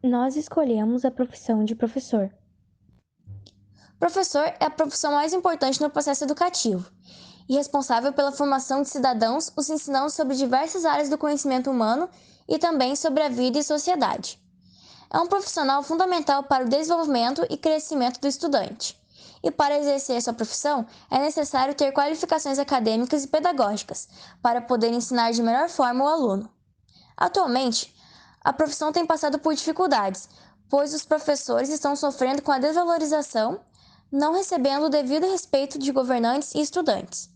Nós escolhemos a profissão de professor. Professor é a profissão mais importante no processo educativo e responsável pela formação de cidadãos, os ensinando sobre diversas áreas do conhecimento humano e também sobre a vida e sociedade. É um profissional fundamental para o desenvolvimento e crescimento do estudante. E para exercer sua profissão, é necessário ter qualificações acadêmicas e pedagógicas para poder ensinar de melhor forma o aluno. Atualmente, a profissão tem passado por dificuldades, pois os professores estão sofrendo com a desvalorização, não recebendo o devido respeito de governantes e estudantes.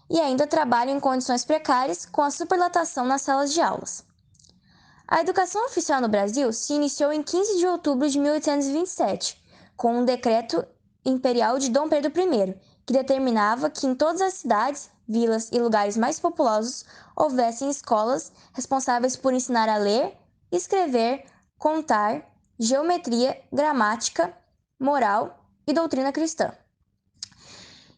E ainda trabalham em condições precárias com a superlotação nas salas de aulas. A educação oficial no Brasil se iniciou em 15 de outubro de 1827, com um decreto imperial de Dom Pedro I, que determinava que em todas as cidades, vilas e lugares mais populosos houvessem escolas responsáveis por ensinar a ler, escrever, contar, geometria, gramática, moral e doutrina cristã.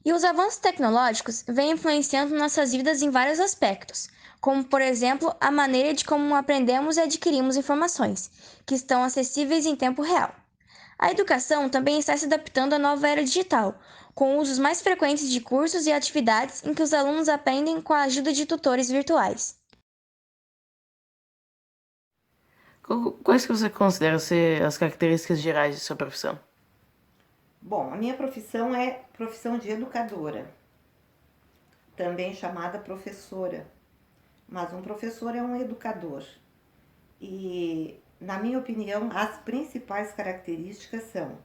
E os avanços tecnológicos vêm influenciando nossas vidas em vários aspectos, como, por exemplo, a maneira de como aprendemos e adquirimos informações, que estão acessíveis em tempo real. A educação também está se adaptando à nova era digital, com usos mais frequentes de cursos e atividades em que os alunos aprendem com a ajuda de tutores virtuais. Quais que você considera ser as características gerais de sua profissão? Bom, a minha profissão é profissão de educadora, também chamada professora, mas um professor é um educador. E, na minha opinião, as principais características são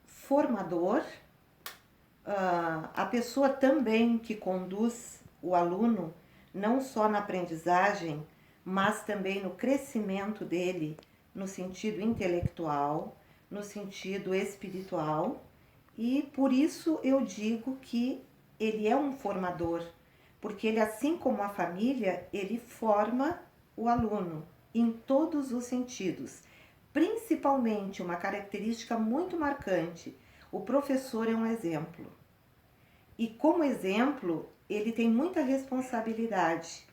formador, a pessoa também que conduz o aluno, não só na aprendizagem, mas também no crescimento dele, no sentido intelectual, no sentido espiritual, e por isso eu digo que ele é um formador, porque ele, assim como a família, ele forma o aluno em todos os sentidos. Principalmente, uma característica muito marcante, o professor é um exemplo. E como exemplo, ele tem muita responsabilidade,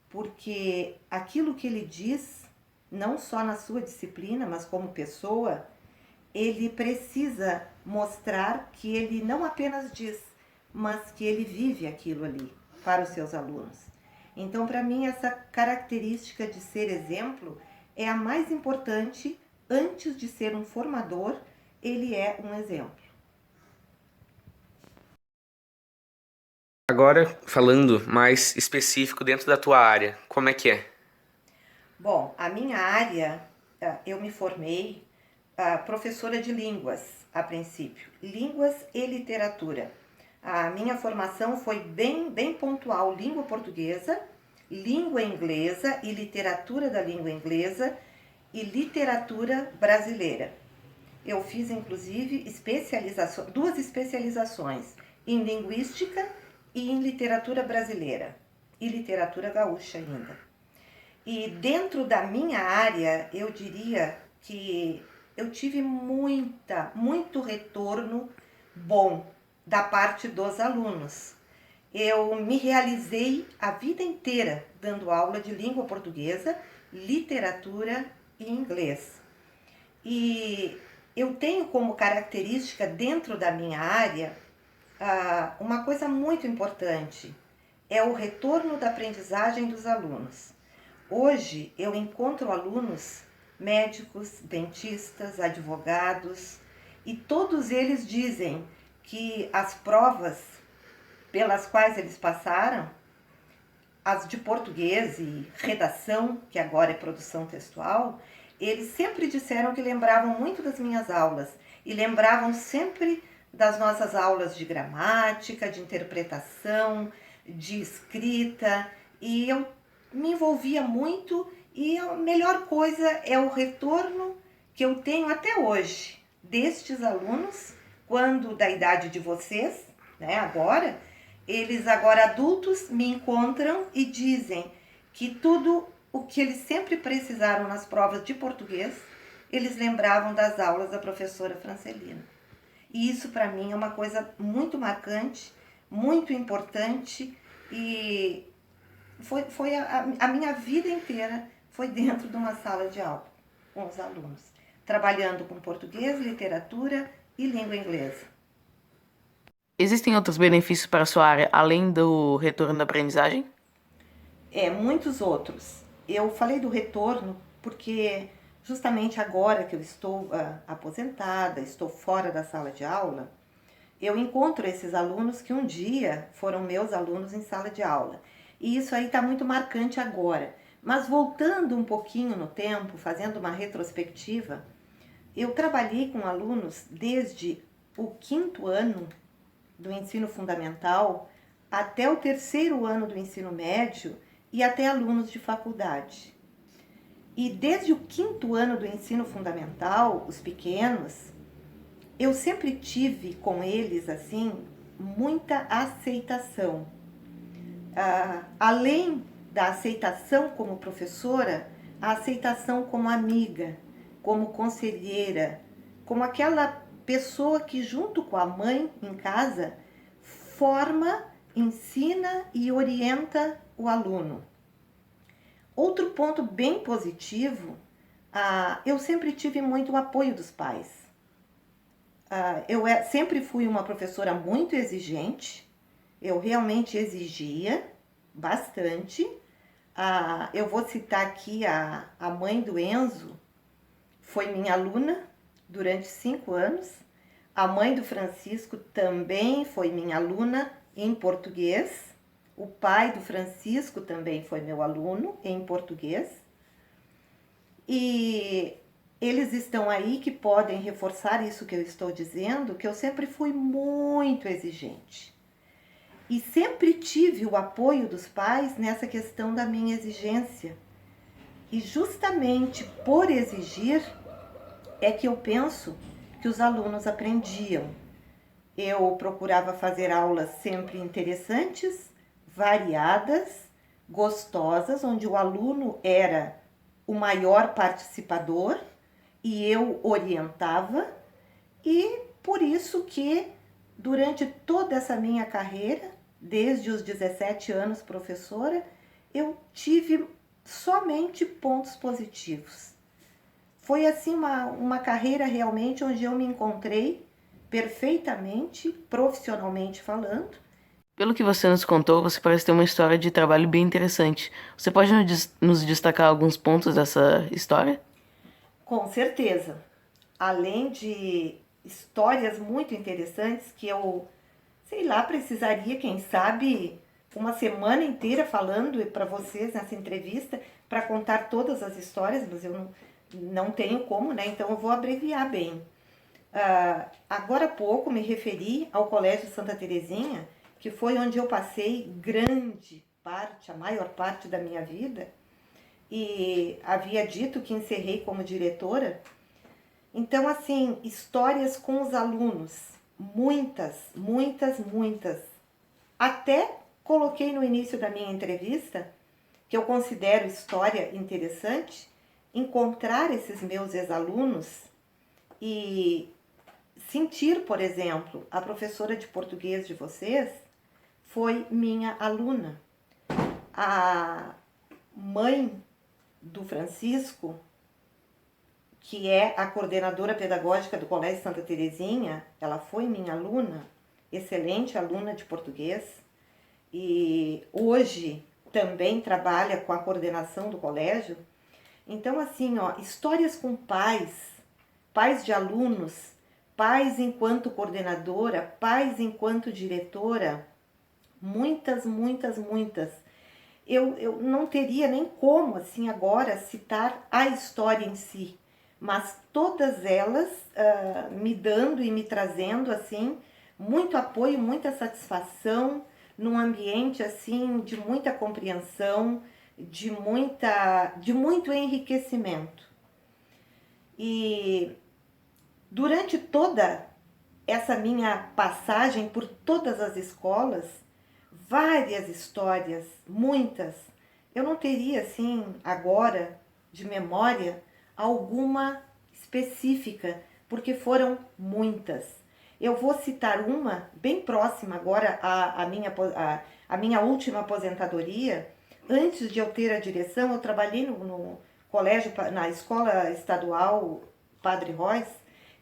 porque aquilo que ele diz, não só na sua disciplina, mas como pessoa, ele precisa mostrar que ele não apenas diz, mas que ele vive aquilo ali para os seus alunos. Então, para mim, essa característica de ser exemplo é a mais importante. Antes de ser um formador, ele é um exemplo. Agora, falando mais específico dentro da tua área, como é que é? Bom, a minha área, eu me formei professora de línguas, a princípio, línguas e literatura. A minha formação foi bem pontual, língua portuguesa, língua inglesa e literatura da língua inglesa e literatura brasileira. Eu fiz, inclusive, duas especializações em linguística e em literatura brasileira e literatura gaúcha ainda. E dentro da minha área, eu diria que eu tive muito retorno bom da parte dos alunos. Eu me realizei a vida inteira dando aula de língua portuguesa, literatura e inglês. E eu tenho como característica dentro da minha área uma coisa muito importante, é o retorno da aprendizagem dos alunos. Hoje eu encontro alunos médicos, dentistas, advogados, e todos eles dizem que as provas pelas quais eles passaram, as de português e redação, que agora é produção textual, eles sempre disseram que lembravam muito das minhas aulas e lembravam sempre das nossas aulas de gramática, de interpretação, de escrita, e eu me envolvia muito, e a melhor coisa é o retorno que eu tenho até hoje destes alunos, quando da idade de vocês, né, eles agora adultos me encontram e dizem que tudo o que eles sempre precisaram nas provas de português, eles lembravam das aulas da professora Francelina. E isso para mim é uma coisa muito marcante, muito importante, e foi a minha vida inteira foi dentro de uma sala de aula com os alunos, trabalhando com português, literatura e língua inglesa. Existem outros benefícios para a sua área além do retorno da aprendizagem? Muitos outros. Eu falei do retorno porque justamente agora que eu estou aposentada, estou fora da sala de aula, eu encontro esses alunos que um dia foram meus alunos em sala de aula. E isso aí está muito marcante agora. Mas voltando um pouquinho no tempo, fazendo uma retrospectiva, eu trabalhei com alunos desde o 5º ano do ensino fundamental até o 3º ano do ensino médio e até alunos de faculdade. E desde o 5º ano do ensino fundamental, os pequenos, eu sempre tive com eles, assim, muita aceitação. Além da aceitação como professora, a aceitação como amiga, como conselheira, como aquela pessoa que junto com a mãe em casa forma, ensina e orienta o aluno. Outro ponto bem positivo, eu sempre tive muito apoio dos pais. Eu sempre fui uma professora muito exigente, eu realmente exigia bastante. Eu vou citar aqui a mãe do Enzo, foi minha aluna durante 5 anos. A mãe do Francisco também foi minha aluna em português. O pai do Francisco também foi meu aluno em português. E eles estão aí que podem reforçar isso que eu estou dizendo, que eu sempre fui muito exigente. E sempre tive o apoio dos pais nessa questão da minha exigência. E justamente por exigir é que eu penso que os alunos aprendiam. Eu procurava fazer aulas sempre interessantes, variadas, gostosas, onde o aluno era o maior participador e eu orientava, e por isso que durante toda essa minha carreira, desde os 17 anos professora, eu tive somente pontos positivos. Foi assim uma carreira realmente onde eu me encontrei perfeitamente, profissionalmente falando. Pelo que você nos contou, você parece ter uma história de trabalho bem interessante. Você pode nos destacar alguns pontos dessa história? Com certeza. Além de histórias muito interessantes que eu, sei lá, precisaria, quem sabe, uma semana inteira falando para vocês nessa entrevista para contar todas as histórias, mas eu não tenho como, né? Então eu vou abreviar bem. Agora há pouco me referi ao Colégio Santa Terezinha, que foi onde eu passei grande parte, a maior parte da minha vida, e havia dito que encerrei como diretora. Então, assim, histórias com os alunos, muitas, muitas, muitas. Até coloquei no início da minha entrevista, que eu considero história interessante, encontrar esses meus ex-alunos e sentir, por exemplo, a professora de português de vocês foi minha aluna. A mãe do Francisco, que é a coordenadora pedagógica do Colégio Santa Terezinha, ela foi minha aluna, excelente aluna de português, e hoje também trabalha com a coordenação do colégio. Então, assim, histórias com pais, pais de alunos, pais enquanto coordenadora, pais enquanto diretora, muitas, muitas, muitas. Eu não teria nem como, assim, agora citar a história em si, mas todas elas me dando e me trazendo, assim, muito apoio, muita satisfação, num ambiente, assim, de muita compreensão, de muito enriquecimento. E durante toda essa minha passagem por todas as escolas, várias histórias, muitas. Eu não teria, assim, agora, de memória, alguma específica, porque foram muitas. Eu vou citar uma bem próxima agora à minha última aposentadoria. antes de eu ter a direção, eu trabalhei no colégio, na escola estadual Padre Reus,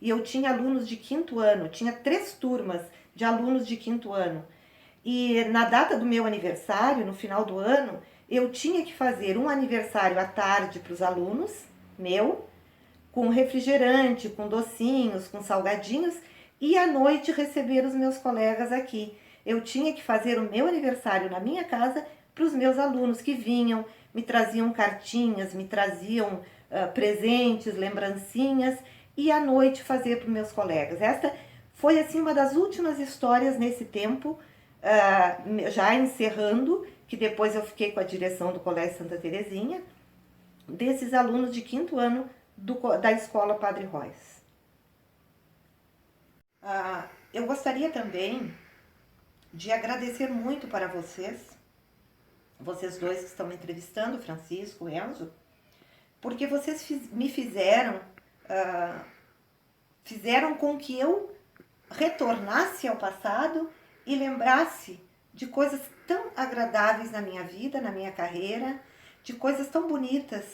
e eu tinha alunos de 5º ano, tinha 3 turmas de alunos de 5º ano. E na data do meu aniversário, no final do ano, eu tinha que fazer um aniversário à tarde para os alunos, com refrigerante, com docinhos, com salgadinhos, e à noite receber os meus colegas aqui. Eu tinha que fazer o meu aniversário na minha casa para os meus alunos que vinham, me traziam cartinhas, me traziam presentes, lembrancinhas, e à noite fazer para os meus colegas. Esta foi assim uma das últimas histórias nesse tempo, já encerrando, que depois eu fiquei com a direção do Colégio Santa Terezinha, desses alunos de 5º ano da escola Padre Reus. Eu gostaria também de agradecer muito para vocês dois que estão me entrevistando, Francisco, Enzo, porque vocês me fizeram com que eu retornasse ao passado e lembrasse de coisas tão agradáveis na minha vida, na minha carreira, de coisas tão bonitas.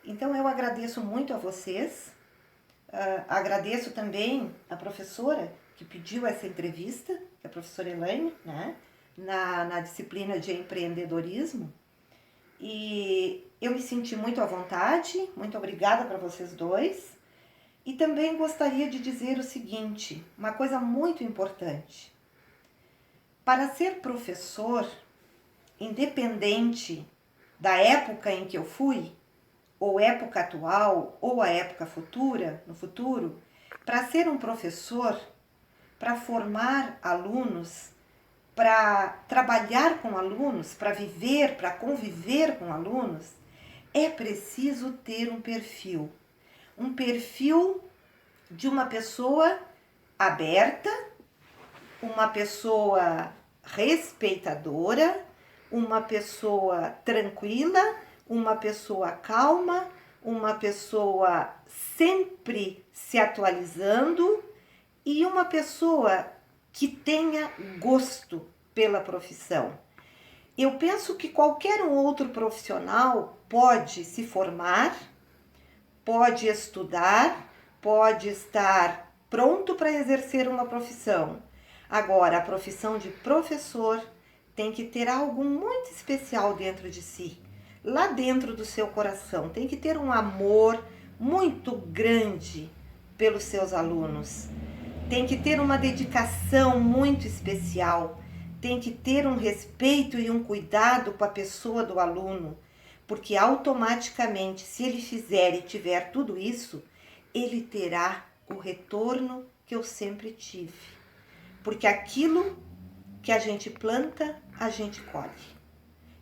Então eu agradeço muito a vocês, agradeço também a professora que pediu essa entrevista, que é a professora Elaine, né, na disciplina de empreendedorismo, e eu me senti muito à vontade, muito obrigada para vocês dois, e também gostaria de dizer o seguinte, uma coisa muito importante. Para ser professor, independente da época em que eu fui, ou época atual, ou a época futura, no futuro, para ser um professor, para formar alunos, para trabalhar com alunos, para viver, para conviver com alunos, é preciso ter um perfil de uma pessoa aberta, uma pessoa respeitadora, uma pessoa tranquila, uma pessoa calma, uma pessoa sempre se atualizando e uma pessoa que tenha gosto pela profissão. Eu penso que qualquer um outro profissional pode se formar, pode estudar, pode estar pronto para exercer uma profissão. Agora, a profissão de professor tem que ter algo muito especial dentro de si, lá dentro do seu coração. Tem que ter um amor muito grande pelos seus alunos. Tem que ter uma dedicação muito especial. Tem que ter um respeito e um cuidado com a pessoa do aluno, porque automaticamente, se ele fizer e tiver tudo isso, ele terá o retorno que eu sempre tive. Porque aquilo que a gente planta, a gente colhe.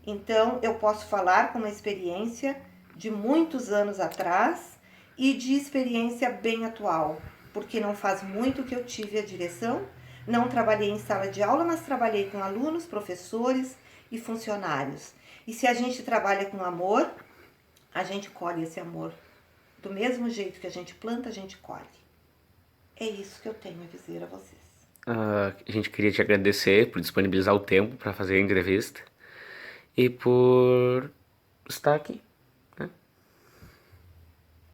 Então, eu posso falar com uma experiência de muitos anos atrás e de experiência bem atual, porque não faz muito que eu tive a direção, não trabalhei em sala de aula, mas trabalhei com alunos, professores e funcionários. E se a gente trabalha com amor, a gente colhe esse amor. Do mesmo jeito que a gente planta, a gente colhe. É isso que eu tenho a dizer a vocês. A gente queria te agradecer por disponibilizar o tempo para fazer a entrevista e por estar aqui.